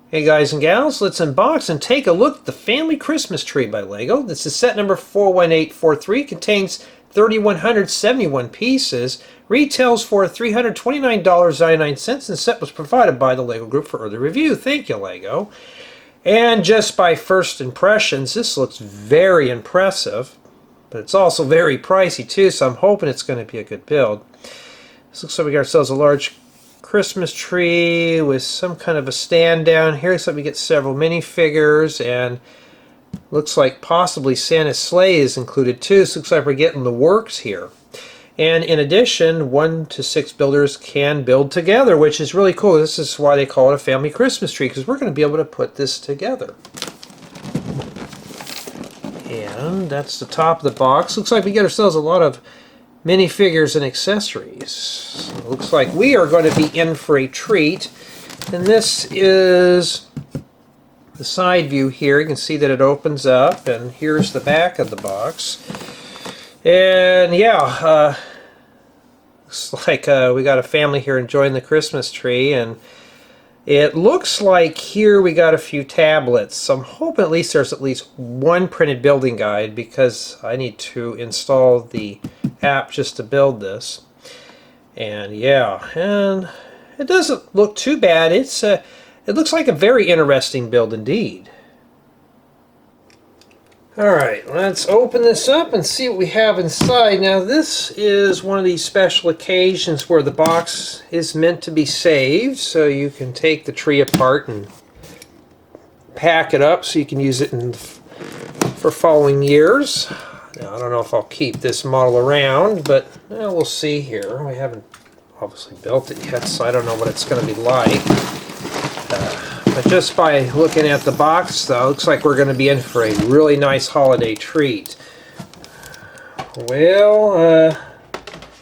Hey guys and gals, let's unbox and take a look at the Family Christmas Tree by LEGO. This is set number 41843, contains 3,171 pieces, retails for $329.99, and the set was provided by the LEGO Group for early review. Thank you, LEGO. And just by first impressions, this looks very impressive, but it's also very pricey too, so I'm hoping it's going to be a good build. This looks like we got ourselves a large Christmas tree with some kind of a stand down here, so we get several minifigures, and looks like possibly Santa's sleigh is included too, so looks like we're getting the works here. And in addition, 1 to 6 builders can build together, which is really cool. This is why they call it a family Christmas tree, because we're going to be able to put this together. And that's the top of the box. Looks like we get ourselves a lot of minifigures and accessories. So it looks like we are going to be in for a treat. And this is the side view here. You can see that it opens up, and here's the back of the box. And yeah, looks like we got a family here enjoying the Christmas tree, and it looks like here we got a few tablets. So I'm hoping at least there's at least one printed building guide, because I need to install the app just to build this. And yeah, and it doesn't look too bad. It looks like a very interesting build indeed. Alright, let's open this up and see what we have inside. Now this is one of these special occasions where the box is meant to be saved, so you can take the tree apart and pack it up so you can use it for following years. Now, I don't know if I'll keep this model around, but we'll see here. We haven't obviously built it yet, so I don't know what it's going to be like. But just by looking at the box, though, looks like we're going to be in for a really nice holiday treat. Well,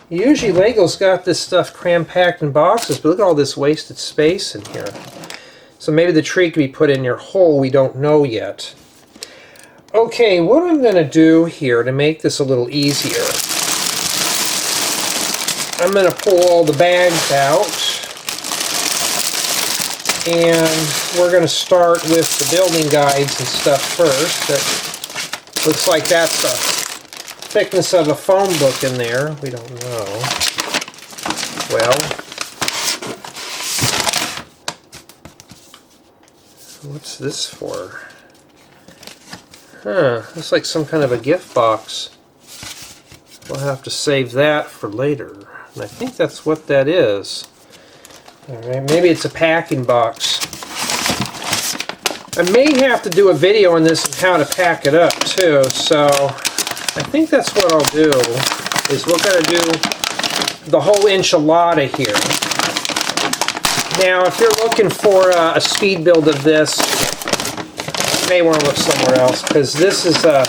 usually LEGO's got this stuff cram-packed in boxes, but look at all this wasted space in here. So maybe the tree could be put in your hole, we don't know yet. Okay, what I'm going to do here to make this a little easier, I'm going to pull all the bags out, and we're going to start with the building guides and stuff first. That looks like that's the thickness of a phone book in there. We don't know. Well, what's this for? Huh, looks like some kind of a gift box. We'll have to save that for later. And I think that's what that is. Alright, maybe it's a packing box. I may have to do a video on this and how to pack it up too, so I think that's what I'll do, is we're going to do the whole enchilada here. Now, if you're looking for a speed build of this, you may want to look somewhere else, because this is a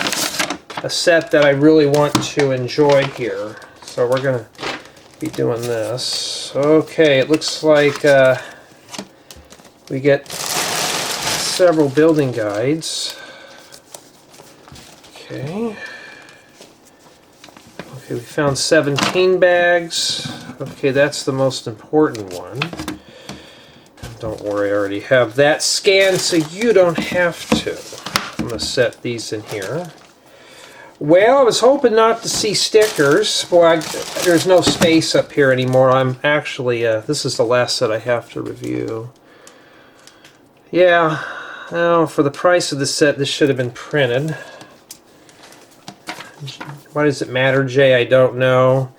set that I really want to enjoy here. So we're going to be doing this. Okay, it looks like we get several building guides. Okay, we found 17 bags. Okay, that's the most important one. Don't worry, I already have that scanned, so you don't have to. I'm going to set these in here. Well, I was hoping not to see stickers. Boy, there's no space up here anymore. I'm actually, this is the last set I have to review. Yeah, well, for the price of this set, this should have been printed. Why does it matter, Jay? I don't know.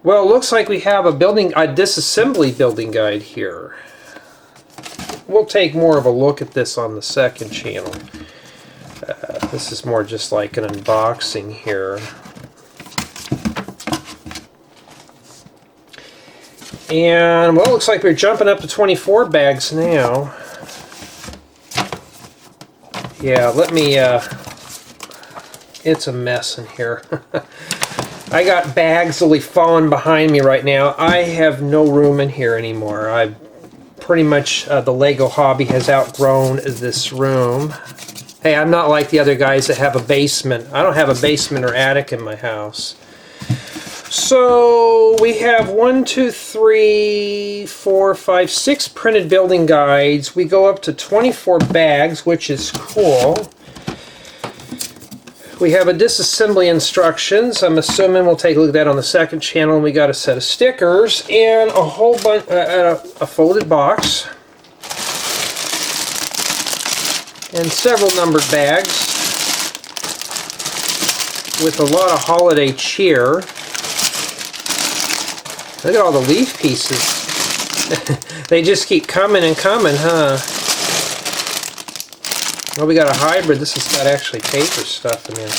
Well, it looks like we have a disassembly building guide here. We'll take more of a look at this on the second channel. This is more just like an unboxing here. And, well, it looks like we're jumping up to 24 bags now. Yeah, let me, it's a mess in here. I got bags literally falling behind me right now. I have no room in here anymore. Pretty much the LEGO hobby has outgrown this room. Hey, I'm not like the other guys that have a basement. I don't have a basement or attic in my house. So we have 1, 2, 3, 4, 5, 6 printed building guides. We go up to 24 bags, which is cool. We have a disassembly instructions. I'm assuming we'll take a look at that on the second channel. And we got a set of stickers and a whole bunch, a folded box, and several numbered bags with a lot of holiday cheer. Look at all the leaf pieces. They just keep coming and coming, huh? Well, we got a hybrid. This has got actually paper stuff in it.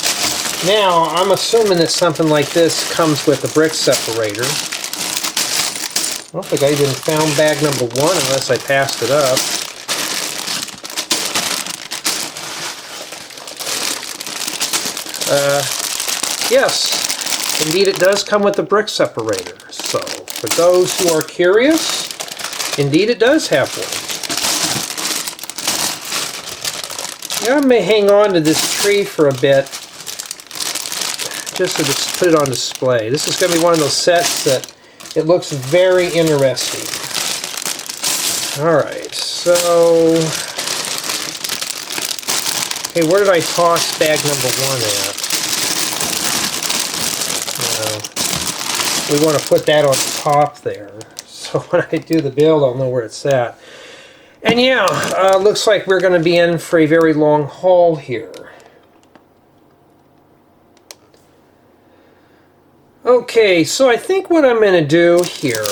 Now, I'm assuming that something like this comes with a brick separator. I don't think I even found bag number 1 unless I passed it up. Yes, indeed it does come with the brick separator. So, for those who are curious, indeed it does have one. Yeah, I may hang on to this tree for a bit, just to put it on display. This is going to be one of those sets that it looks very interesting. Alright, so... Okay, where did I toss bag number 1 at? We want to put that on top there. So when I do the build, I'll know where it's at. And yeah, looks like we're going to be in for a very long haul here. Okay, so I think what I'm going to do here,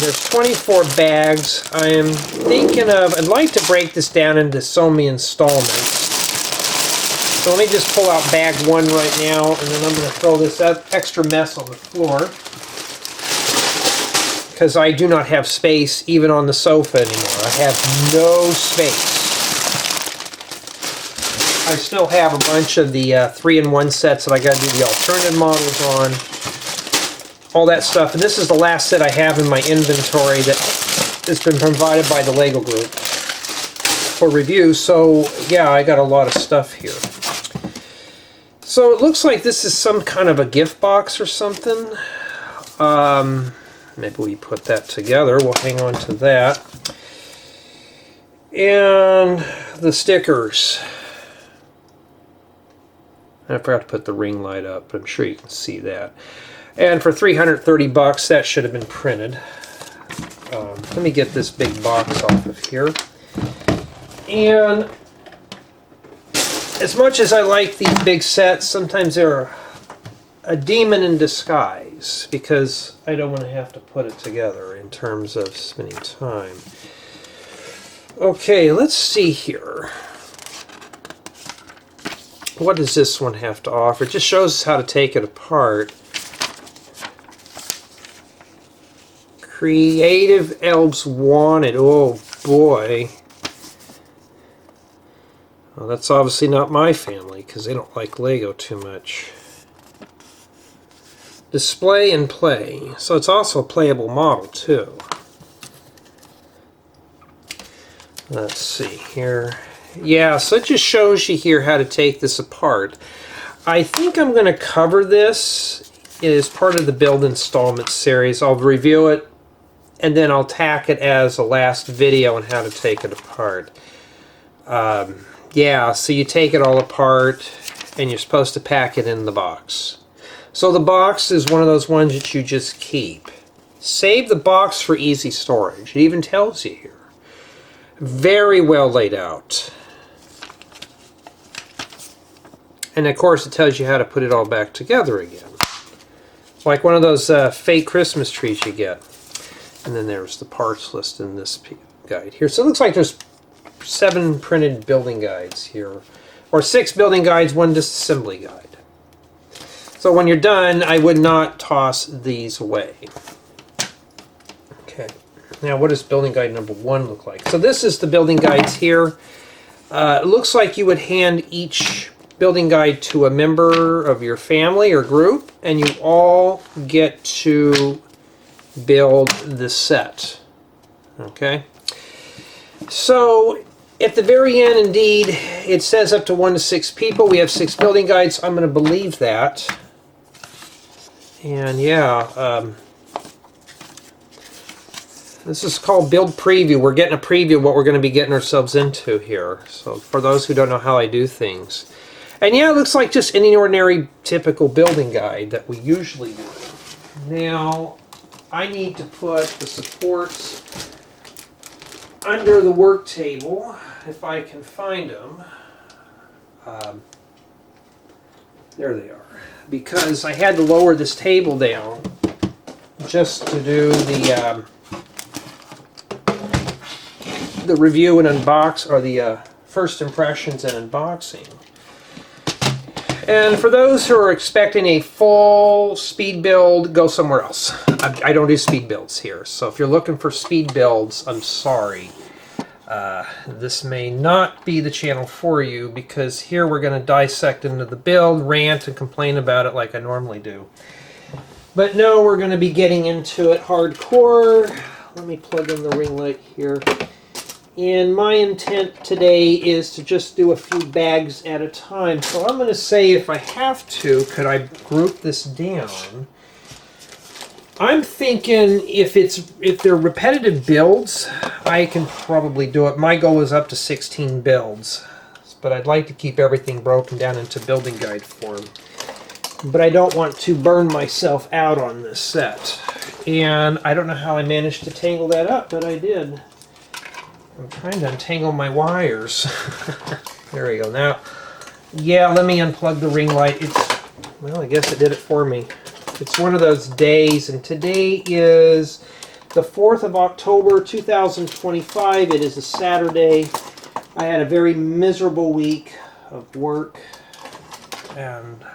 there's 24 bags. I'm thinking of, I'd like to break this down into so many installments. So let me just pull out bag 1 right now, and then I'm going to throw this extra mess on the floor, because I do not have space even on the sofa anymore. I have no space. I still have a bunch of the 3-in-1 sets that I got to do the alternative models on. All that stuff. And this is the last set I have in my inventory that has been provided by the Lego group for review. So yeah, I got a lot of stuff here. So it looks like this is some kind of a gift box or something. Maybe we put that together. We'll hang on to that. And the stickers. I forgot to put the ring light up, but I'm sure you can see that. And for 330 bucks, that should have been printed. Let me get this big box off of here. And as much as I like these big sets, sometimes they're a demon in disguise, because I don't want to have to put it together in terms of spending time. Okay, let's see here. What does this one have to offer? It just shows us how to take it apart. Creative Elves Wanted. Oh boy. Well, that's obviously not my family, because they don't like Lego too much. Display and play. So it's also a playable model too. Let's see here. Yeah, so it just shows you here how to take this apart. I think I'm going to cover this as part of the build installment series. I'll review it, and then I'll tack it as a last video on how to take it apart. Yeah, so you take it all apart, and you're supposed to pack it in the box. So the box is one of those ones that you just keep. Save the box for easy storage. It even tells you here. Very well laid out. And of course it tells you how to put it all back together again. Like one of those fake Christmas trees you get. And then there's the parts list in this guide here. So it looks like there's 7 printed building guides here. Or 6 building guides, 1 disassembly guide. So when you're done, I would not toss these away. Okay. Now what does building guide number 1 look like? So this is the building guides here. It looks like you would hand each building guide to a member of your family or group, and you all get to build the set. Okay? So at the very end, indeed, it says up to 1 to 6 people. We have 6 building guides. I'm going to believe that. And yeah, this is called Build Preview. We're getting a preview of what we're going to be getting ourselves into here. So for those who don't know how I do things. And yeah, it looks like just any ordinary typical building guide that we usually do. Now, I need to put the supports under the work table, if I can find them. There they are. Because I had to lower this table down just to do the review and unbox, or the first impressions and unboxing. And for those who are expecting a full speed build, go somewhere else. I don't do speed builds here. So if you're looking for speed builds, I'm sorry. This may not be the channel for you, because here we're going to dissect into the build, rant, and complain about it like I normally do. But no, we're going to be getting into it hardcore. Let me plug in the ring light here. And my intent today is to just do a few bags at a time. So I'm going to say, if I have to, could I group this down? I'm thinking if they're repetitive builds, I can probably do it. My goal is up to 16 builds, but I'd like to keep everything broken down into building guide form. But I don't want to burn myself out on this set. And I don't know how I managed to tangle that up, but I did. I'm trying to untangle my wires. There we go. Now, yeah, let me unplug the ring light. Well, I guess it did it for me. It's one of those days, and today is the 4th of October, 2025. It is a Saturday. I had a very miserable week of work, and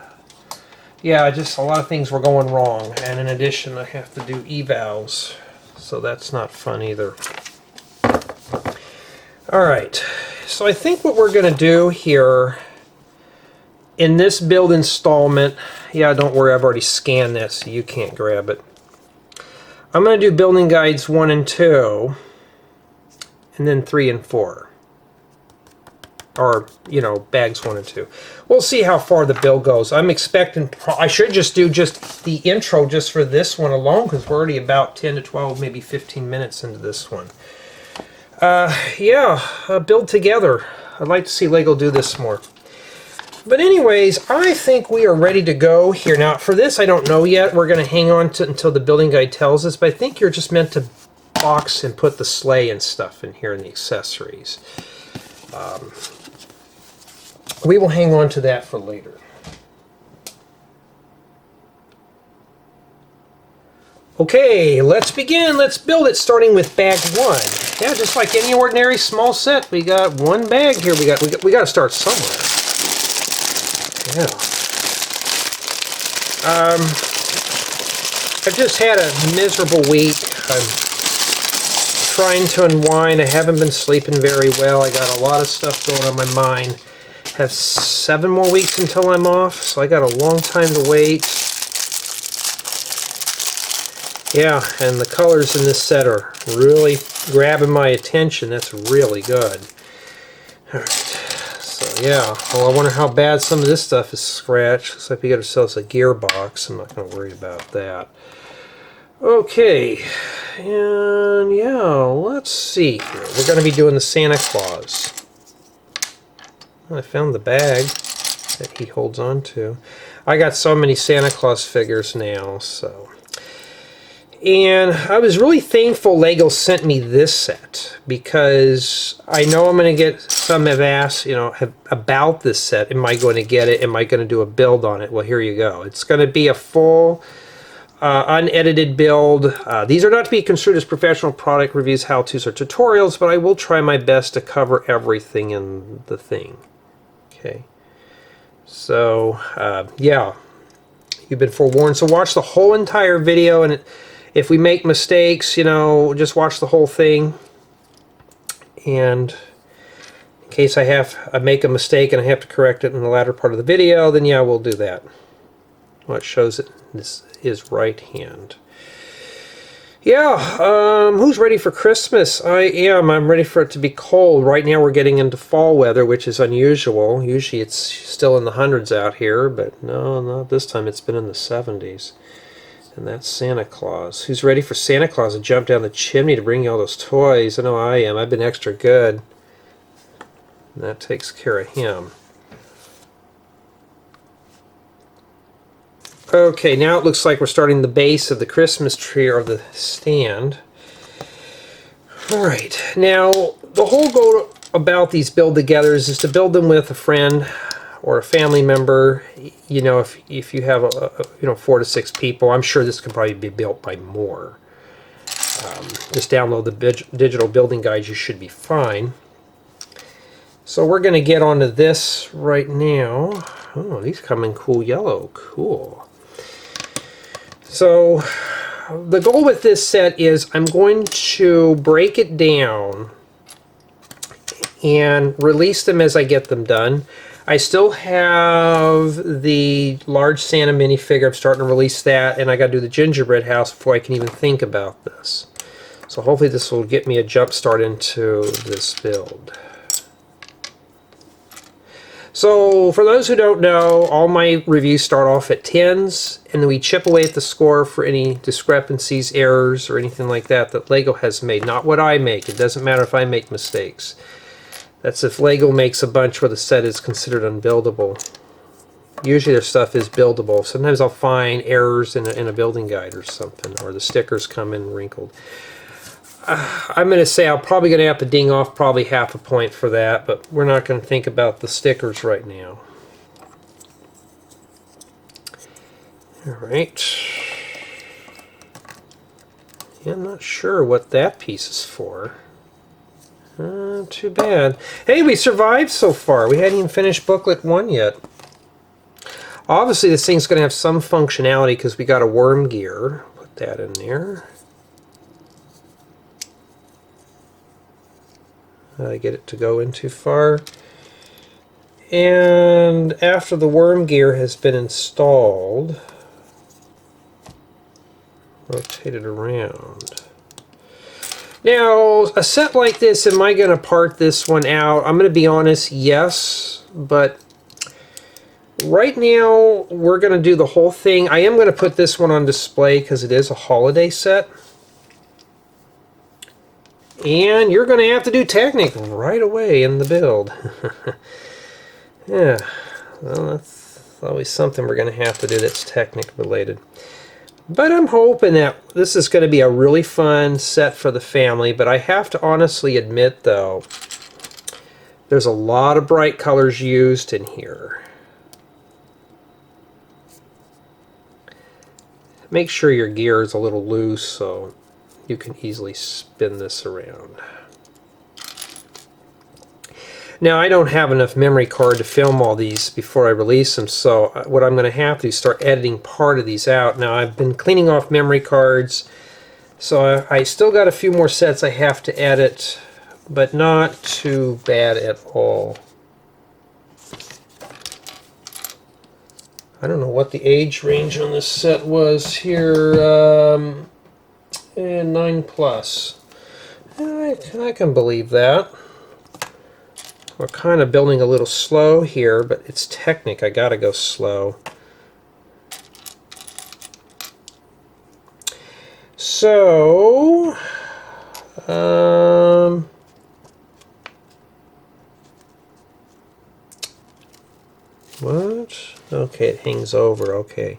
yeah, just a lot of things were going wrong. And in addition, I have to do evals, so that's not fun either. Alright, so I think what we're going to do here in this build installment, yeah, don't worry, I've already scanned this, so you can't grab it. I'm going to do building guides 1 and 2, and then 3 and 4. Or, you know, bags 1 and 2. We'll see how far the build goes. I'm expecting, I should just do just the intro just for this one alone, because we're already about 10 to 12, maybe 15 minutes into this one. Build together. I'd like to see Lego do this more. But anyways, I think we are ready to go here. Now, for this, I don't know yet. We're going to hang on to until the building guide tells us, but I think you're just meant to box and put the sleigh and stuff in here and the accessories. We will hang on to that for later. Okay, let's begin. Let's build it, starting with bag 1. Yeah, just like any ordinary small set, we got one bag here. We got to start somewhere. Yeah. I've just had a miserable week. I'm trying to unwind. I haven't been sleeping very well. I got a lot of stuff going on my mind. Have 7 more weeks until I'm off, so I got a long time to wait. Yeah, and the colors in this set are really grabbing my attention. That's really good. Alright, so yeah. Well, I wonder how bad some of this stuff is scratched. Looks like we got ourselves a gearbox. I'm not going to worry about that. Okay, and yeah, let's see here. We're going to be doing the Santa Claus. I found the bag that he holds on to. I got so many Santa Claus figures now, so... And I was really thankful Lego sent me this set, because I know I'm going to get some have asked, you know, about this set. Am I going to get it? Am I going to do a build on it? Well, here you go. It's going to be a full, unedited build. These are not to be construed as professional product reviews, how-tos, or tutorials, but I will try my best to cover everything in the thing. Okay. So, yeah. You've been forewarned. So watch the whole entire video, and if we make mistakes, you know, just watch the whole thing. And in case I make a mistake and I have to correct it in the latter part of the video, then yeah, we'll do that. Well, it shows it. This is right hand. Yeah, who's ready for Christmas? I am. I'm ready for it to be cold. Right now we're getting into fall weather, which is unusual. Usually it's still in the hundreds out here, but no, not this time. It's been in the 70s. And that's Santa Claus. Who's ready for Santa Claus to jump down the chimney to bring you all those toys? I know I am. I've been extra good. And that takes care of him. Okay, now it looks like we're starting the base of the Christmas tree or the stand. Alright, now the whole goal about these build-togethers is to build them with a friend or a family member. You know, if you have 4 to 6 people, I'm sure this can probably be built by more. Just download the digital building guides, you should be fine. So we're going to get onto this right now. Oh, these come in cool yellow. Cool. So the goal with this set is I'm going to break it down and release them as I get them done. I still have the large Santa minifigure. I'm starting to release that, and I got to do the gingerbread house before I can even think about this. So hopefully this will get me a jump start into this build. So for those who don't know, all my reviews start off at 10s, and then we chip away at the score for any discrepancies, errors, or anything like that that LEGO has made. Not what I make. It doesn't matter if I make mistakes. That's if LEGO makes a bunch where the set is considered unbuildable. Usually their stuff is buildable. Sometimes I'll find errors in a building guide or something, or the stickers come in wrinkled. I'm going to say I'm probably going to have to ding off probably half a point for that, but we're not going to think about the stickers right now. Alright. Yeah, I'm not sure what that piece is for. Too bad. Hey, we survived so far. We hadn't even finished booklet 1 yet. Obviously, this thing's going to have some functionality because we got a worm gear. Put that in there. I get it to go in too far. And after the worm gear has been installed, rotate it around. Now, a set like this, am I going to part this one out? I'm going to be honest, yes, but right now we're going to do the whole thing. I am going to put this one on display because it is a holiday set. And you're going to have to do Technic right away in the build. Yeah, well, that's always something we're going to have to do that's Technic related. But I'm hoping that this is going to be a really fun set for the family. But I have to honestly admit, though, there's a lot of bright colors used in here. Make sure your gear is a little loose so you can easily spin this around. Now, I don't have enough memory card to film all these before I release them, so what I'm going to have to do is start editing part of these out. Now, I've been cleaning off memory cards, so I still got a few more sets I have to edit, but not too bad at all. I don't know what the age range on this set was here. 9+. I can believe that. We're kind of building a little slow here, but it's Technic. I gotta go slow. So, what? Okay, it hangs over. Okay.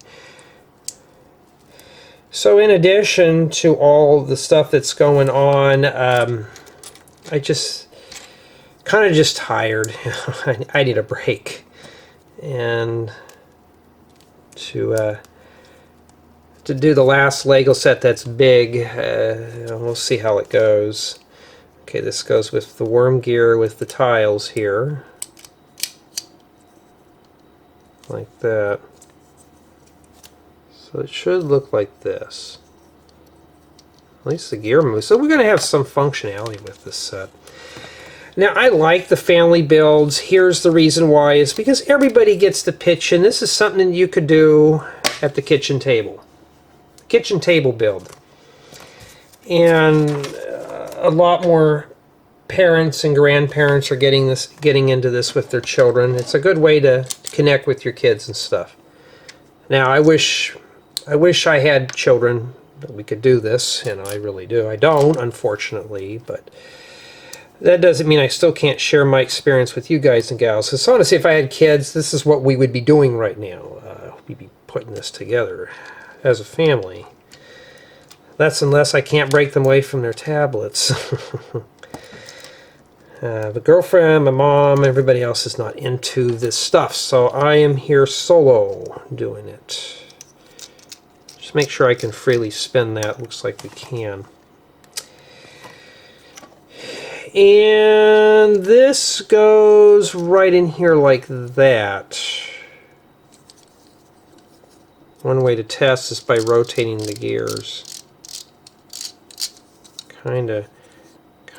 So in addition to all the stuff that's going on, I just kind of just tired. I need a break, and to do the last Lego set that's big, we'll see how it goes. Okay, this goes with the worm gear with the tiles here, like that. So it should look like this. At least the gear moves. So we're going to have some functionality with this set. Now, I like the family builds. Here's the reason why. Is because everybody gets to pitch in. This is something that you could do at the kitchen table. Kitchen table build. And a lot more parents and grandparents are getting into this with their children. It's a good way to connect with your kids and stuff. Now, I wish I wish I had children that we could do this, and I really do. I don't, unfortunately, but that doesn't mean I still can't share my experience with you guys and gals. So honestly, if I had kids, this is what we would be doing right now. We'd be putting this together as a family. That's unless I can't break them away from their tablets. The girlfriend, my mom, everybody else is not into this stuff, so I am here solo doing it. Just make sure I can freely spin that. Looks like we can. And this goes right in here like that. One way to test is by rotating the gears. Kinda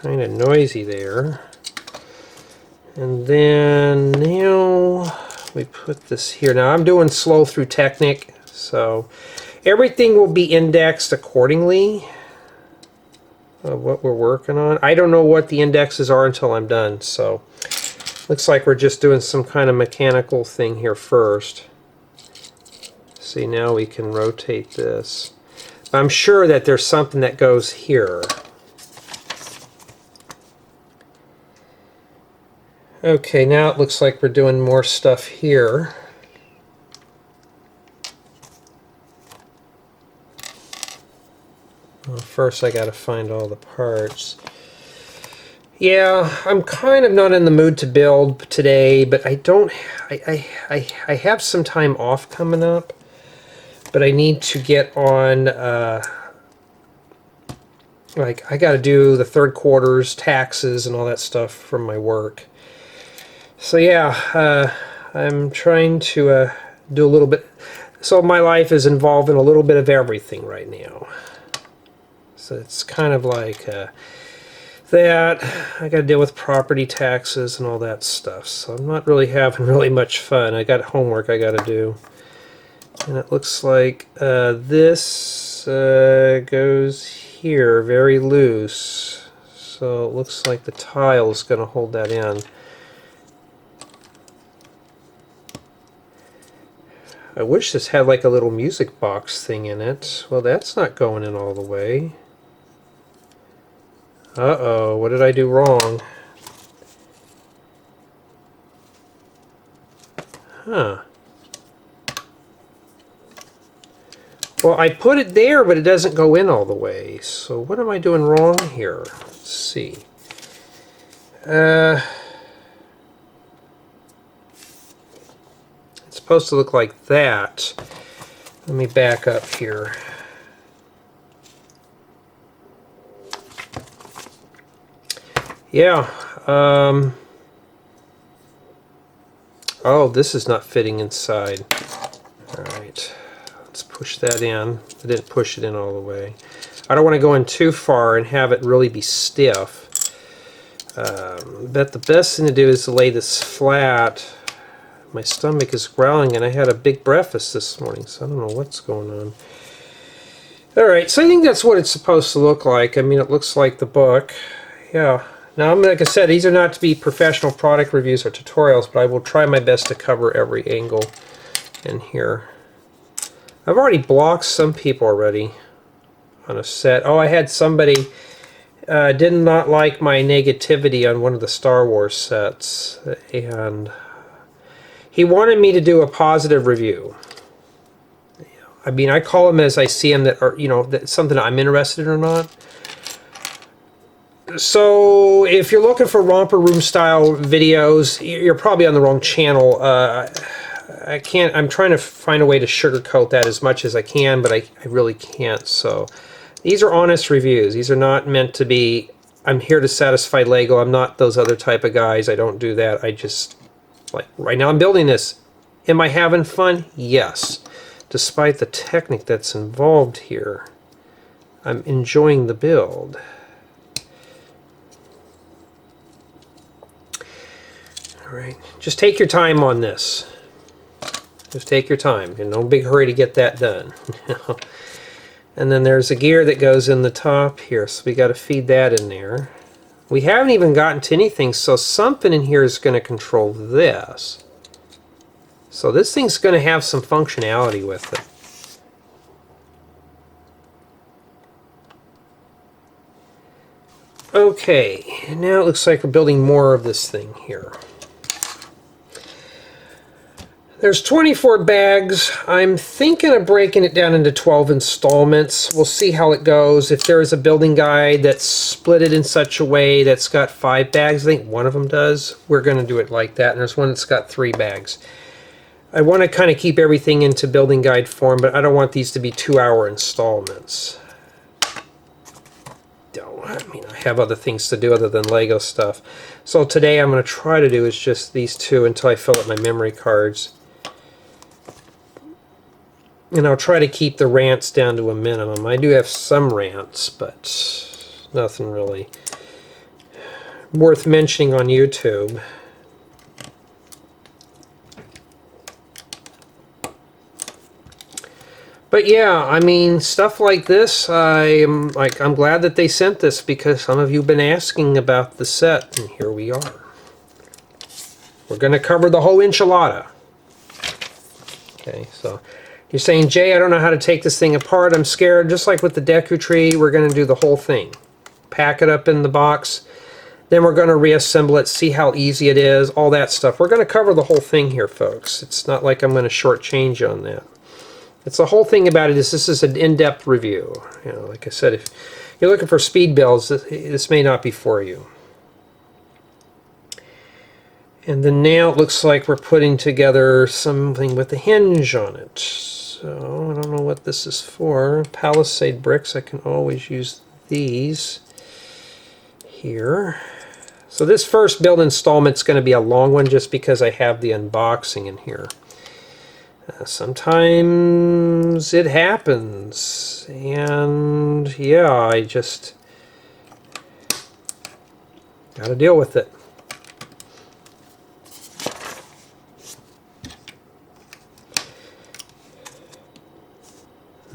noisy there. And then now we put this here. Now I'm doing slow through Technic, so everything will be indexed accordingly of what we're working on. I don't know what the indexes are until I'm done, so looks like we're just doing some kind of mechanical thing here first. See, now we can rotate this. I'm sure that there's something that goes here. Okay, now it looks like we're doing more stuff here. Well, first I got to find all the parts. Yeah, I'm kind of not in the mood to build today, but I don't. I have some time off coming up, but I need to get on. Like I got to do the third quarter's taxes and all that stuff from my work. So yeah, I'm trying to do a little bit. So my life is involved in a little bit of everything right now. So it's kind of like that. I got to deal with property taxes and all that stuff. So I'm not really having really much fun. I got homework I got to do. And it looks like this goes here very loose. So it looks like the tile is going to hold that in. I wish this had like a little music box thing in it. Well, that's not going in all the way. Uh-oh, what did I do wrong? Huh. Well, I put it there, but it doesn't go in all the way. So what am I doing wrong here? Let's see. It's supposed to look like that. Let me back up here. Yeah. Oh, this is not fitting inside. All right. Let's push that in. I didn't push it in all the way. I don't want to go in too far and have it really be stiff. But the best thing to do is to lay this flat. My stomach is growling, and I had a big breakfast this morning, so I don't know what's going on. Alright, so I think that's what it's supposed to look like. I mean, it looks like the book. Yeah. Now, like I said, these are not to be professional product reviews or tutorials, but I will try my best to cover every angle in here. I've already blocked some people already on a set. Oh, I had somebody did not like my negativity on one of the Star Wars sets, and he wanted me to do a positive review. I mean, I call them as I see them, that are, you know, that's something I'm interested in or not. So if you're looking for romper room style videos, you're probably on the wrong channel. I'm trying to find a way to sugarcoat that as much as I can, but I really can't. So these are honest reviews. These are not meant to be, I'm here to satisfy Lego. I'm not those other type of guys. I don't do that. I just, like, right now I'm building this. Am I having fun? Yes. Despite the technique that's involved here, I'm enjoying the build. Alright, just take your time on this. Just take your time. In no big hurry to get that done. And then there's a gear that goes in the top here, so we got to feed that in there. We haven't even gotten to anything, so something in here is going to control this. So this thing's going to have some functionality with it. Okay, now it looks like we're building more of this thing here. There's 24 bags. I'm thinking of breaking it down into 12 installments. We'll see how it goes. If there is a building guide that's split it in such a way that's got 5 bags, I think one of them does, we're going to do it like that. And there's one that's got 3 bags. I want to kind of keep everything into building guide form, but I don't want these to be 2-hour installments. I mean, I have other things to do other than Lego stuff. So today I'm going to try to do is just these 2 until I fill up my memory cards. And I'll try to keep the rants down to a minimum. I do have some rants, but nothing really worth mentioning on YouTube. But yeah, I mean, stuff like this, I'm glad that they sent this because some of you have been asking about the set, and here we are. We're going to cover the whole enchilada. Okay, so you're saying, Jay, I don't know how to take this thing apart. I'm scared. Just like with the Deku Tree, we're going to do the whole thing. Pack it up in the box. Then we're going to reassemble it, see how easy it is, all that stuff. We're going to cover the whole thing here, folks. It's not like I'm going to shortchange on that. It's the whole thing about it is this is an in-depth review. You know, like I said, if you're looking for speed builds, this may not be for you. And then now it looks like we're putting together something with a hinge on it. So I don't know what this is for. Palisade bricks, I can always use these here. So this first build installment is going to be a long one just because I have the unboxing in here. Sometimes it happens, and yeah, I just gotta deal with it.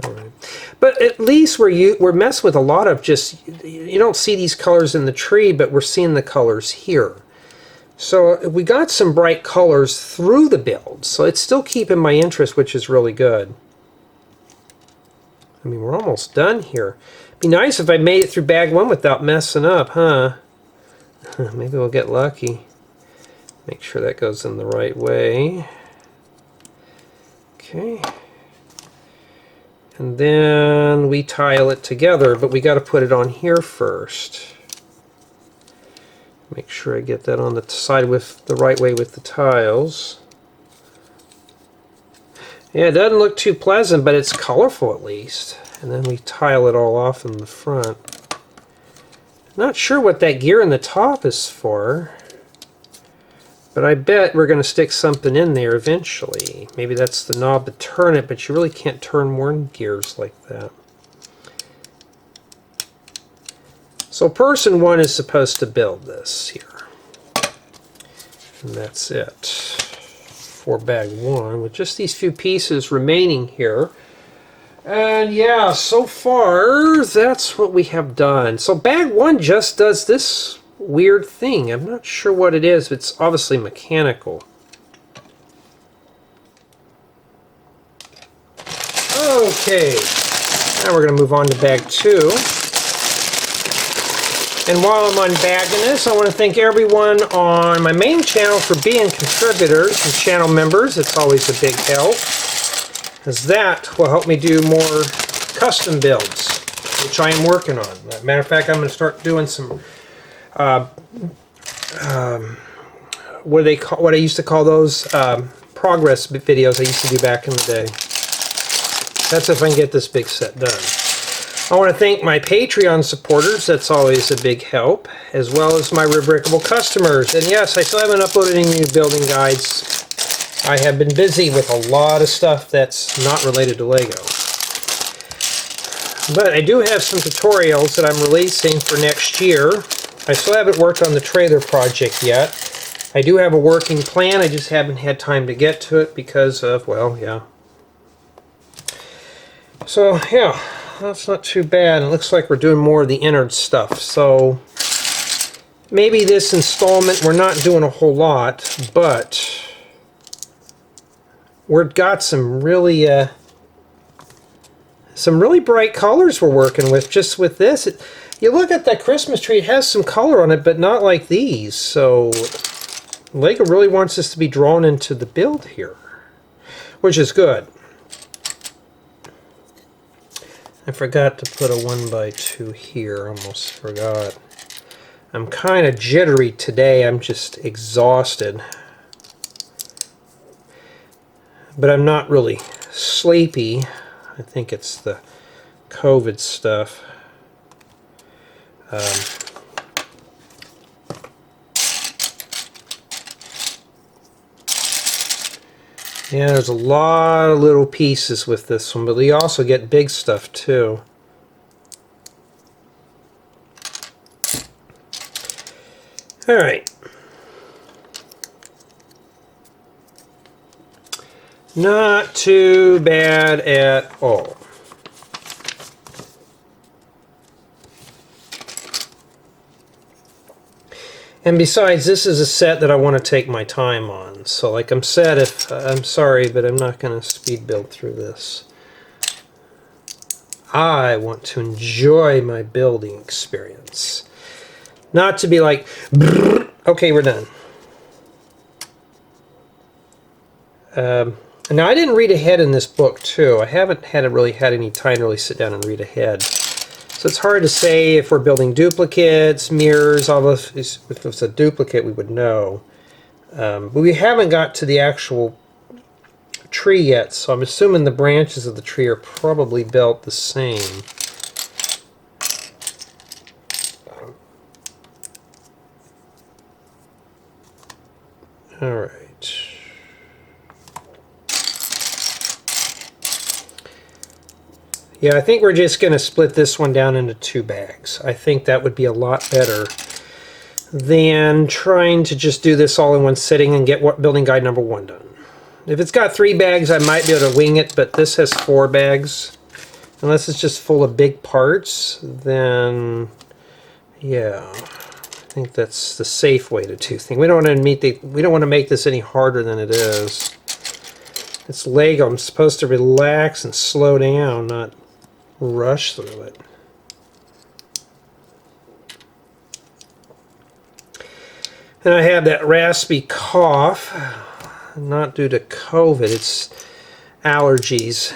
All right. But at least we're messing with a lot of just, you don't see these colors in the tree, but we're seeing the colors here. So we got some bright colors through the build, so it's still keeping my interest, which is really good. I mean, we're almost done here. It'd be nice if I made it through bag 1 without messing up, huh? Maybe we'll get lucky. Make sure that goes in the right way. Okay. And then we tile it together, but we got to put it on here first. Make sure I get that on the side with the right way with the tiles. Yeah, it doesn't look too pleasant, but it's colorful at least. And then we tile it all off in the front. Not sure what that gear in the top is for, but I bet we're going to stick something in there eventually. Maybe that's the knob to turn it, but you really can't turn more gears like that. So person 1 is supposed to build this here. And that's it for bag 1 with just these few pieces remaining here. And yeah, so far that's what we have done. So bag 1 just does this weird thing. I'm not sure what it is. It's obviously mechanical. Okay, now we're going to move on to bag 2. And while I'm unbagging this, I want to thank everyone on my main channel for being contributors and channel members. It's always a big help, as that will help me do more custom builds, which I am working on. As a matter of fact, I'm going to start doing some what I used to call those progress videos I used to do back in the day. That's if I can get this big set done. I want to thank my Patreon supporters, that's always a big help, as well as my Rebrickable customers. And yes, I still haven't uploaded any new building guides. I have been busy with a lot of stuff that's not related to Lego. But I do have some tutorials that I'm releasing for next year. I still haven't worked on the trailer project yet. I do have a working plan, I just haven't had time to get to it because of, well, yeah. So, yeah. That's not too bad. It looks like we're doing more of the innard stuff. So maybe this installment we're not doing a whole lot, but we've got some really bright colors we're working with just with this. You look at that Christmas tree, it has some color on it, but not like these. So Lego really wants us to be drawn into the build here, which is good. I forgot to put a 1x2 here, almost forgot. I'm kind of jittery today, I'm just exhausted. But I'm not really sleepy. I think it's the COVID stuff. Yeah, there's a lot of little pieces with this one, but we also get big stuff too. All right. Not too bad at all. And besides, this is a set that I want to take my time on. So like I'm said, I'm sorry, but I'm not going to speed build through this. I want to enjoy my building experience. Not to be like, okay, we're done. Now, I didn't read ahead in this book, too. I haven't really had any time to really sit down and read ahead. So it's hard to say if we're building duplicates, mirrors, all this. If it's a duplicate, we would know. But we haven't got to the actual tree yet, so I'm assuming the branches of the tree are probably built the same. All right. Yeah, I think we're just going to split this one down into 2 bags. I think that would be a lot better than trying to just do this all in one sitting and get building guide number 1 done. If it's got 3 bags, I might be able to wing it, but this has 4 bags. Unless it's just full of big parts, then yeah, I think that's the safe way to do things. We don't want to make this any harder than it is. It's Lego. I'm supposed to relax and slow down, not rush through it. And I have that raspy cough, not due to COVID, it's allergies.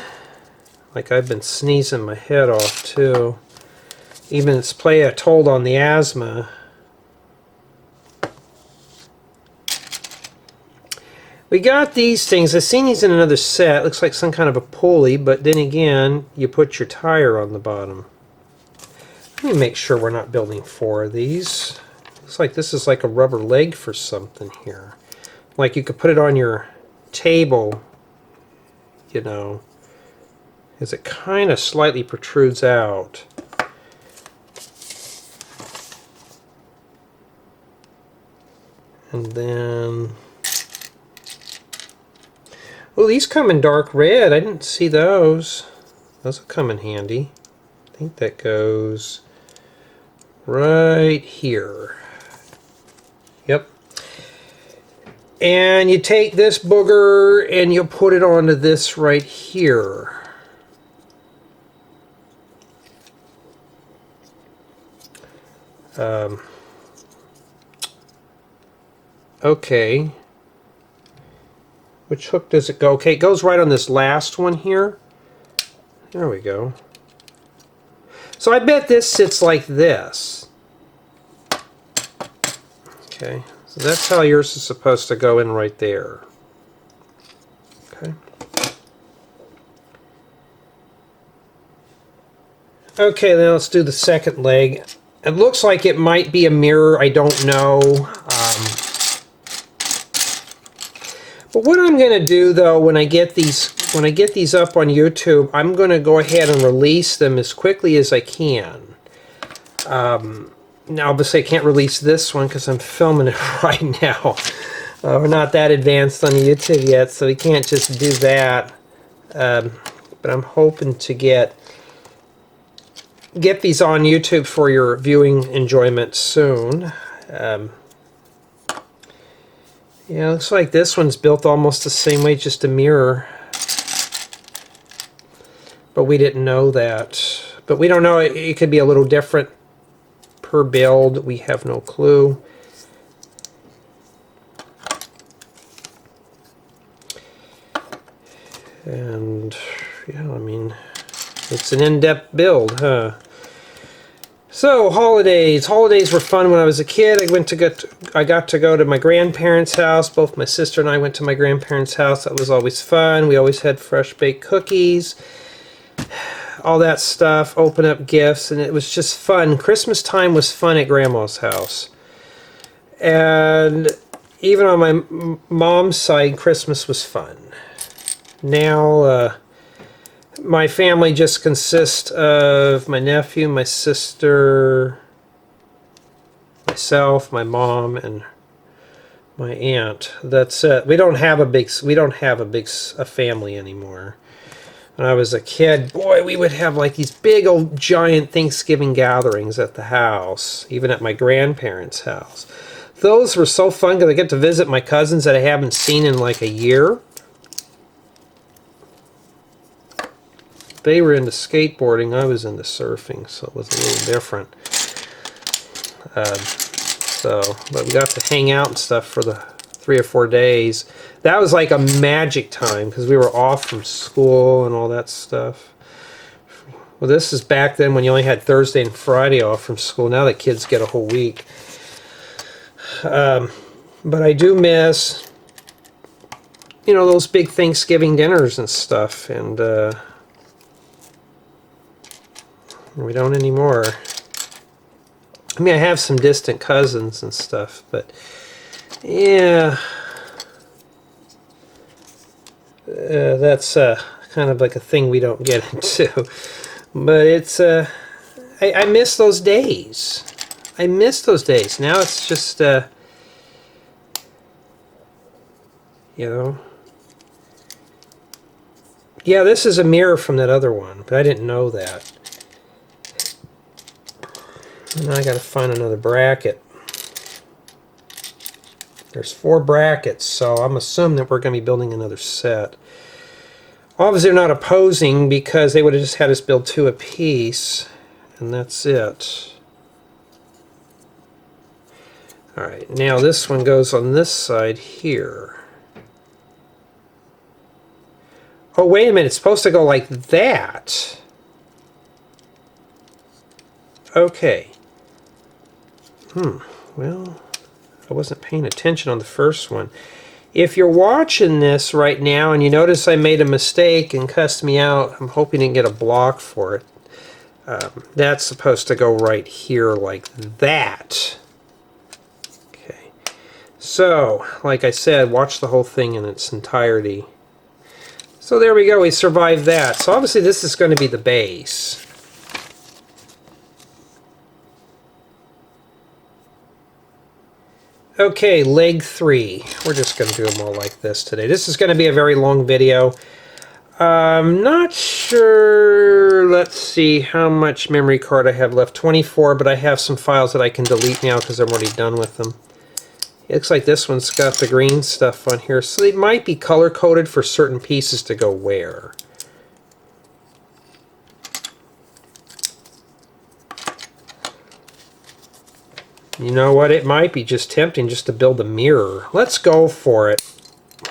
Like I've been sneezing my head off too. Even it's played a toll on the asthma. We got these things. I've seen these in another set. Looks like some kind of a pulley, but then again, you put your tire on the bottom. Let me make sure we're not building 4 of these. Looks like this is like a rubber leg for something here. Like you could put it on your table, you know, as it kind of slightly protrudes out. And then... oh, these come in dark red. I didn't see those. Those will come in handy. I think that goes right here. Yep. And you take this booger and you put it onto this right here. Okay. Which hook does it go? Okay, it goes right on this last one here. There we go. So I bet this sits like this. Okay, so that's how yours is supposed to go in right there. Okay. Okay, then let's do the second leg. It looks like it might be a mirror. I don't know. But what I'm going to do, though, when I get these up on YouTube, I'm going to go ahead and release them as quickly as I can. Now, obviously, I can't release this one because I'm filming it right now. We're not that advanced on YouTube yet, so we can't just do that. But I'm hoping to get these on YouTube for your viewing enjoyment soon. Yeah, looks like this one's built almost the same way, just a mirror. But we didn't know that. But we don't know, it could be a little different her build. We have no clue. And yeah, I mean, it's an in-depth build, huh? So holidays. Holidays were fun when I was a kid. I got to go to my grandparents' house. Both my sister and I went to my grandparents' house. That was always fun. We always had fresh baked cookies, all that stuff. Open up gifts, and it was just fun. Christmas time was fun at Grandma's house, and even on my mom's side, Christmas was fun. Now, my family just consists of my nephew, my sister, myself, my mom, and my aunt. That's it. We don't have a big family anymore. When I was a kid, boy, we would have like these big old giant Thanksgiving gatherings at the house, even at my grandparents' house. Those were so fun because I get to visit my cousins that I haven't seen in like a year. They were into skateboarding, I was into surfing, so it was a little different. But we got to hang out and stuff for the 3 or 4 days. That was like a magic time because we were off from school and all that stuff. Well, this is back then when you only had Thursday and Friday off from school. Now the kids get a whole week. But I do miss, you know, those big Thanksgiving dinners and stuff, and we don't anymore. I mean, I have some distant cousins and stuff, but yeah, that's kind of like a thing we don't get into. But it's I miss those days. I miss those days. Now it's just you know. Yeah, this is a mirror from that other one, but I didn't know that. Now I got to find another bracket. There's 4 brackets, so I'm assuming that we're going to be building another set. Obviously they're not opposing because they would have just had us build 2 apiece, and that's it. Alright, now this one goes on this side here. Oh, wait a minute, it's supposed to go like that. Okay. Well, I wasn't paying attention on the first one. If you're watching this right now and you notice I made a mistake and cussed me out, I'm hoping to get a block for it. That's supposed to go right here like that. Okay. So, like I said, watch the whole thing in its entirety. So there we go, we survived that. So obviously this is going to be the base. Okay, leg 3. We're just going to do them all like this today. This is going to be a very long video. I'm not sure, let's see how much memory card I have left. 24, but I have some files that I can delete now because I'm already done with them. It looks like this one's got the green stuff on here, so they might be color-coded for certain pieces to go where. You know what, it might be just tempting just to build a mirror. Let's go for it.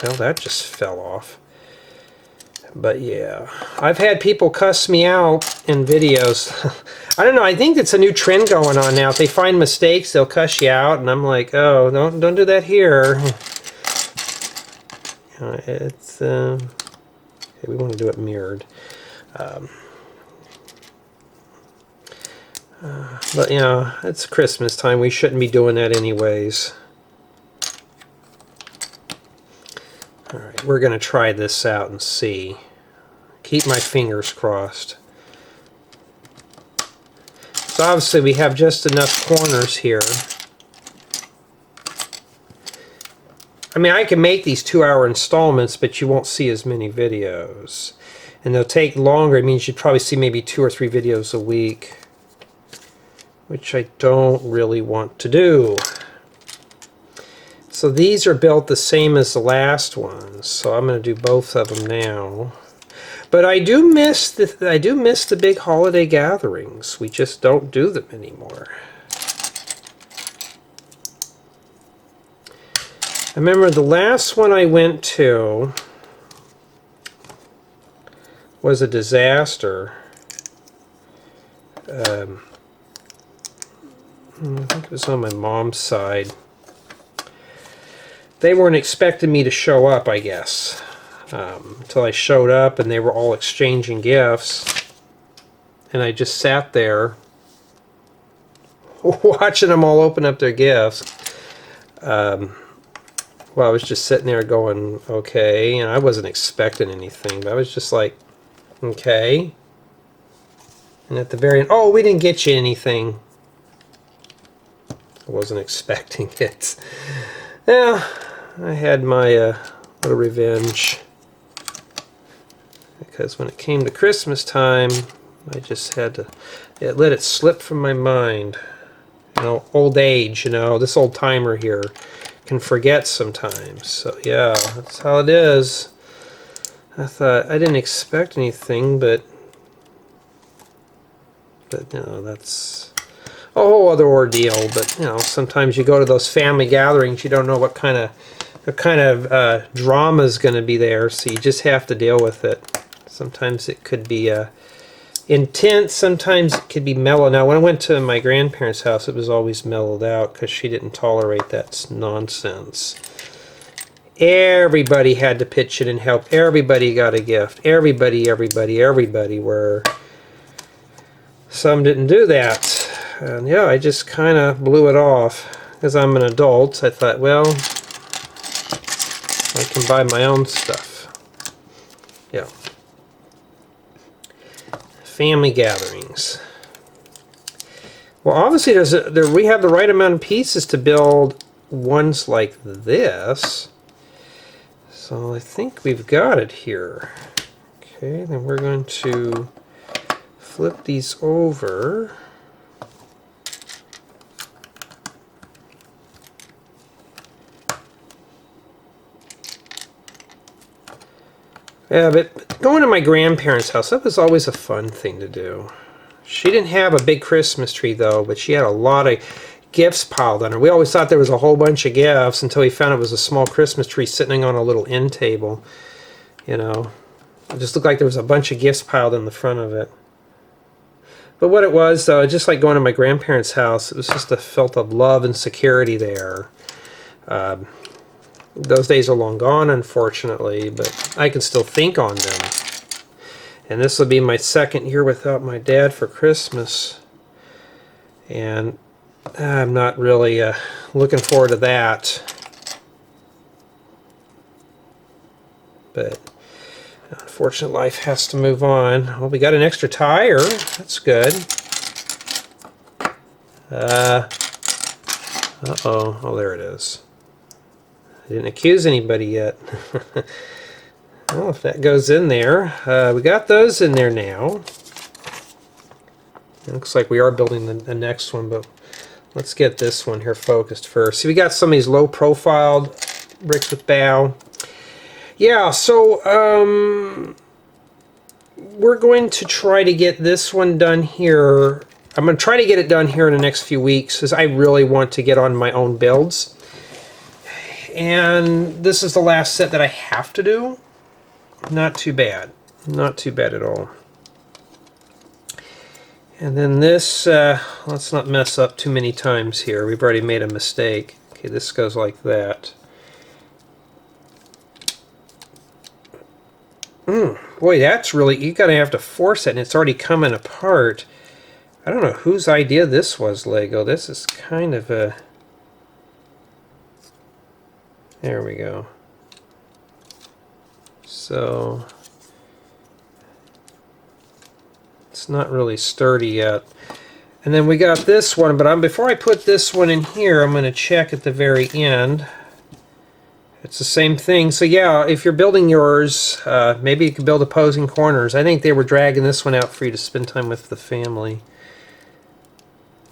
Well, that just fell off. But yeah, I've had people cuss me out in videos. I don't know, I think it's a new trend going on now. If they find mistakes, they'll cuss you out, and I'm like, oh, don't do that here. It's, okay, we want to do it mirrored. But, you know, it's Christmas time. We shouldn't be doing that anyways. Alright, we're going to try this out and see. Keep my fingers crossed. So obviously we have just enough corners here. I mean, I can make these 2-hour installments, but you won't see as many videos. And they'll take longer. It means you'd probably see maybe 2 or 3 videos a week, which I don't really want to do. So these are built the same as the last ones, so I'm going to do both of them now. But I do miss the big holiday gatherings. We just don't do them anymore. I remember the last one I went to was a disaster. I think it was on my mom's side. They weren't expecting me to show up, I guess, until I showed up, and they were all exchanging gifts, and I just sat there watching them all open up their gifts. Well, I was just sitting there going, okay, and I wasn't expecting anything, but I was just like, okay. And at the very end, oh, we didn't get you anything. I wasn't expecting it. Yeah, I had my little revenge. Because when it came to Christmas time, I just had to let it slip from my mind. You know, old age, you know, this old timer here can forget sometimes. So yeah, that's how it is. I thought I didn't expect anything, but you know, that's a whole other ordeal. But you know, sometimes you go to those family gatherings, you don't know what kind of drama is going to be there, so you just have to deal with it. Sometimes it could be intense, sometimes it could be mellow. Now, when I went to my grandparents' house, it was always mellowed out because she didn't tolerate that nonsense. Everybody had to pitch in and help. Everybody got a gift. Everybody, where some didn't do that. And yeah, I just kind of blew it off. Because I'm an adult, I thought, well, I can buy my own stuff. Yeah. Family gatherings. Well, obviously we have the right amount of pieces to build ones like this. So I think we've got it here. Okay, then we're going to flip these over. Yeah, but going to my grandparents' house, that was always a fun thing to do. She didn't have a big Christmas tree, though, but she had a lot of gifts piled on her. We always thought there was a whole bunch of gifts until we found it was a small Christmas tree sitting on a little end table. You know, it just looked like there was a bunch of gifts piled in the front of it. But what it was, though, just like going to my grandparents' house, it was just a felt of love and security there. Those days are long gone, unfortunately, but I can still think on them. And this will be my second year without my dad for Christmas. And I'm not really looking forward to that. But unfortunately, life has to move on. Well, we got an extra tire. That's good. Uh-oh. Oh, there it is. I didn't accuse anybody yet. Well, if that goes in there, we got those in there now. It looks like we are building the next one, but let's get this one here focused first. See, we got some of these low-profiled bricks with bow. Yeah, so we're going to try to get this one done here. I'm going to try to get it done here in the next few weeks, because I really want to get on my own builds. And this is the last set that I have to do. Not too bad. Not too bad at all. And then this, let's not mess up too many times here. We've already made a mistake. Okay, this goes like that. Boy, that's really, you're going to have to force it, and it's already coming apart. I don't know whose idea this was, Lego. This is kind of a... There we go. So it's not really sturdy yet. And then we got this one, but before I put this one in here, I'm going to check at the very end. It's the same thing. So yeah, if you're building yours, maybe you could build opposing corners. I think they were dragging this one out for you to spend time with the family.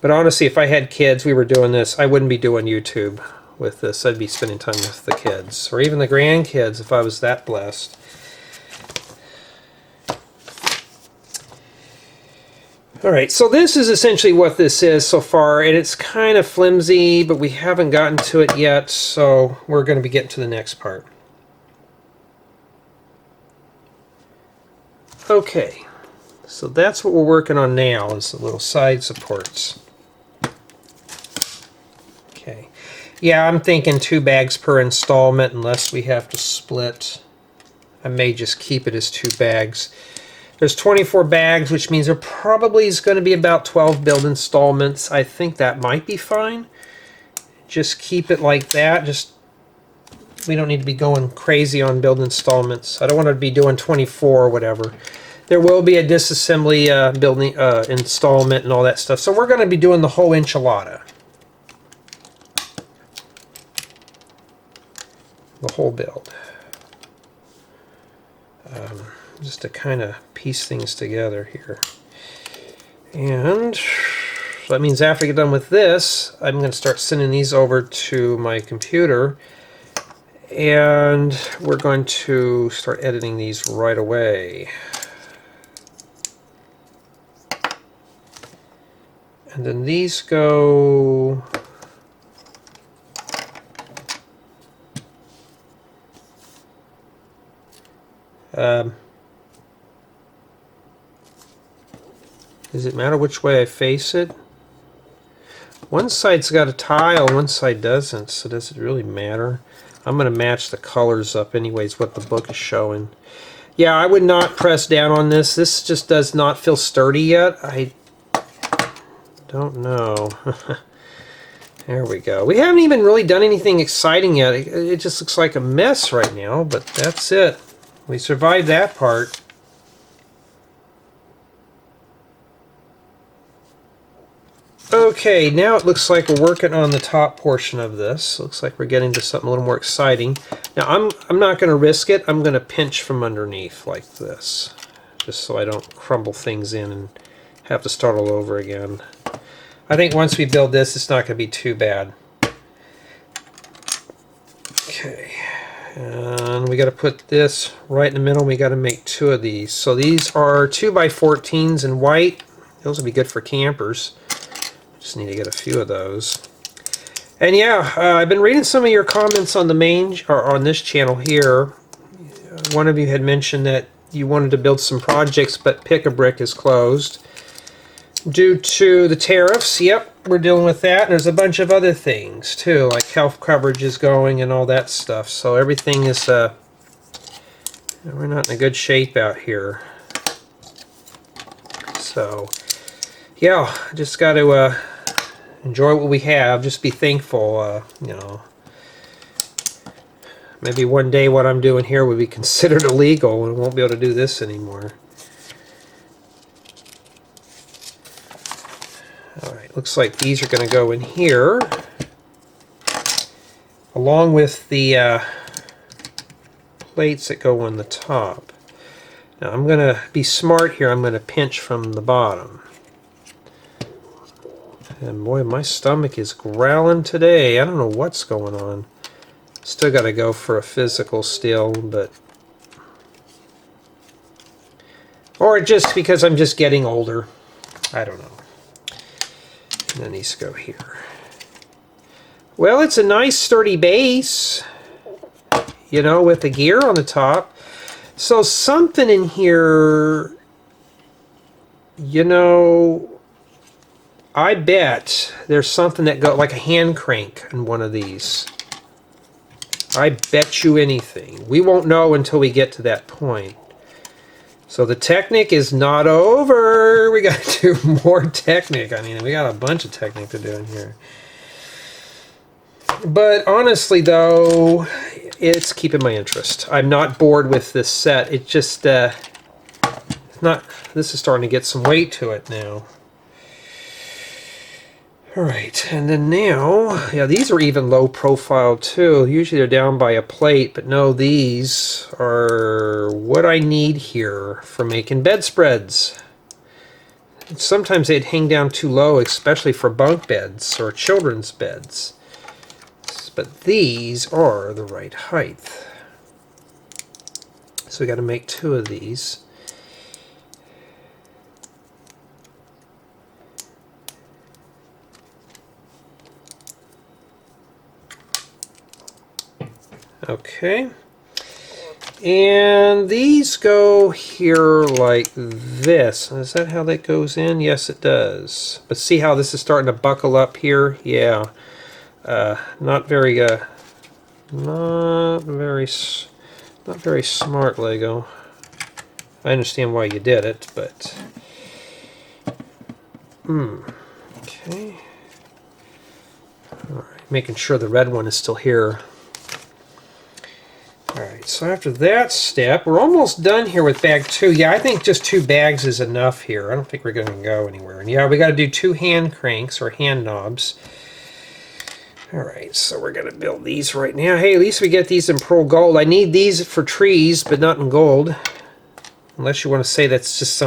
But honestly, if I had kids, we were doing this, I wouldn't be doing YouTube with this. I'd be spending time with the kids, or even the grandkids if I was that blessed. Alright, so this is essentially what this is so far, and it's kind of flimsy, but we haven't gotten to it yet, so we're going to be getting to the next part. Okay, so that's what we're working on now, is the little side supports. Okay, yeah, I'm thinking 2 bags per installment unless we have to split. I may just keep it as 2 bags. There's 24 bags, which means there probably is going to be about 12 build installments. I think that might be fine. Just keep it like that. We don't need to be going crazy on build installments. I don't want to be doing 24 or whatever. There will be a disassembly building installment and all that stuff. So we're going to be doing the whole enchilada. The whole build. Just to kind of piece things together here. And so that means after I get done with this, I'm going to start sending these over to my computer, and we're going to start editing these right away. And then these go... does it matter which way I face it? One side's got a tile, one side doesn't, so does it really matter? I'm going to match the colors up anyways, what the book is showing. Yeah, I would not press down on this. This just does not feel sturdy yet. I don't know. There we go. We haven't even really done anything exciting yet. It just looks like a mess right now, but that's it. We survived that part. Okay, now it looks like we're working on the top portion of this. Looks like we're getting to something a little more exciting. Now I'm not going to risk it. I'm going to pinch from underneath like this, just so I don't crumble things in and have to start all over again. I think once we build this, it's not going to be too bad. Okay, and we got to put this right in the middle. We got to make 2 of these. So these are 2x14s in white. Those will be good for campers. Just need to get a few of those. And yeah, I've been reading some of your comments on the main, or on this channel here. One of you had mentioned that you wanted to build some projects, but Pick-a-Brick is closed due to the tariffs. Yep, we're dealing with that. And there's a bunch of other things too, like health coverage is going and all that stuff. So everything is, we're not in a good shape out here. So yeah, just got to enjoy what we have. Just be thankful, you know. Maybe one day what I'm doing here will be considered illegal and won't be able to do this anymore. Alright, looks like these are going to go in here, along with the plates that go on the top. Now I'm going to be smart here. I'm going to pinch from the bottom. And boy, my stomach is growling today. I don't know what's going on. Still got to go for a physical still, but... Or just because I'm just getting older. I don't know. And then these go here. Well, it's a nice sturdy base, you know, with the gear on the top. So something in here, you know... I bet there's something that goes like a hand crank in one of these. I bet you anything. We won't know until we get to that point. So the Technic is not over. We got to do more Technic. I mean, we got a bunch of Technic to do in here. But honestly, though, it's keeping my interest. I'm not bored with this set. It just, not. This is starting to get some weight to it now. Alright, and then now, yeah, these are even low profile too. Usually they're down by a plate, but no, these are what I need here for making bedspreads. Sometimes they'd hang down too low, especially for bunk beds or children's beds. But these are the right height. So we got to make 2 of these. Okay. And these go here like this. Is that how that goes in? Yes, it does. But see how this is starting to buckle up here? Yeah. Not very smart, Lego. I understand why you did it, but okay. All right, making sure the red one is still here. Alright, so after that step, we're almost done here with bag 2. Yeah, I think just 2 bags is enough here. I don't think we're going to go anywhere. And yeah, we got to do 2 hand cranks or hand knobs. Alright, so we're going to build these right now. Hey, at least we get these in pearl gold. I need these for trees, but not in gold. Unless you want to say that's just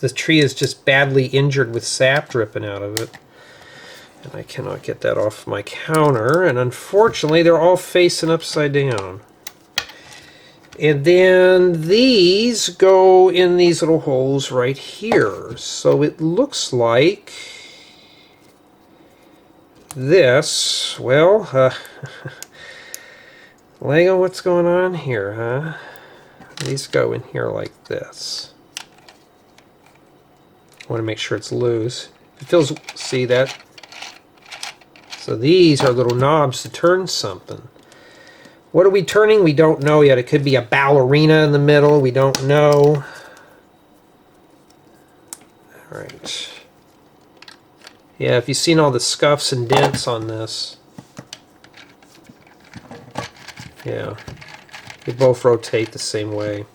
the tree is just badly injured with sap dripping out of it. And I cannot get that off my counter. And unfortunately, they're all facing upside down. And then these go in these little holes right here. So it looks like this. Well, Lego, what's going on here, huh? These go in here like this. I want to make sure it's loose. It feels, see that? So these are little knobs to turn something. What are we turning? We don't know yet. It could be a ballerina in the middle. We don't know. All right. Yeah, if you've seen all the scuffs and dents on this. Yeah. They both rotate the same way.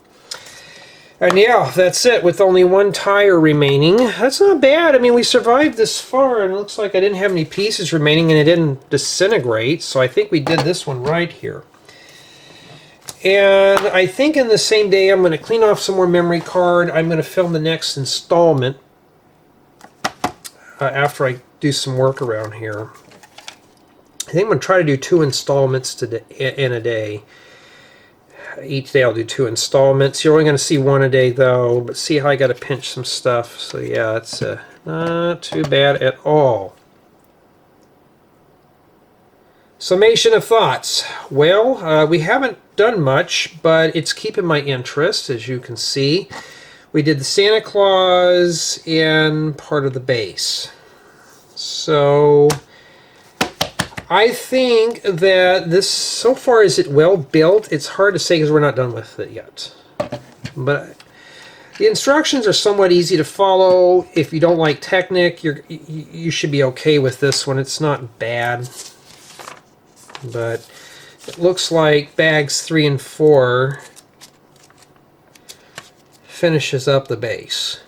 And yeah, that's it with only 1 tire remaining. That's not bad. I mean, we survived this far, and it looks like I didn't have any pieces remaining, and it didn't disintegrate, so I think we did this one right here. And I think in the same day I'm going to clean off some more memory card. I'm going to film the next installment after I do some work around here. I think I'm going to try to do 2 installments in a day. Each day I'll do 2 installments. You're only going to see 1 a day though, but see how I got to pinch some stuff. So yeah, it's not too bad at all. Summation of thoughts. Well, we haven't done much, but it's keeping my interest, as you can see. We did the Santa Claus and part of the base. So I think that this, so far, is it well built? It's hard to say because we're not done with it yet. But the instructions are somewhat easy to follow. If you don't like Technic, you should be okay with this one. It's not bad. But it looks like bags 3 and 4 finishes up the base.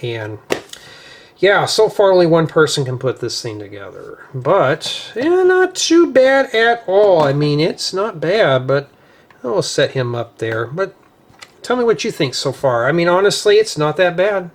And yeah, so far only 1 person can put this thing together. But yeah, not too bad at all. I mean, it's not bad, but I'll set him up there. But tell me what you think so far. I mean, honestly, it's not that bad.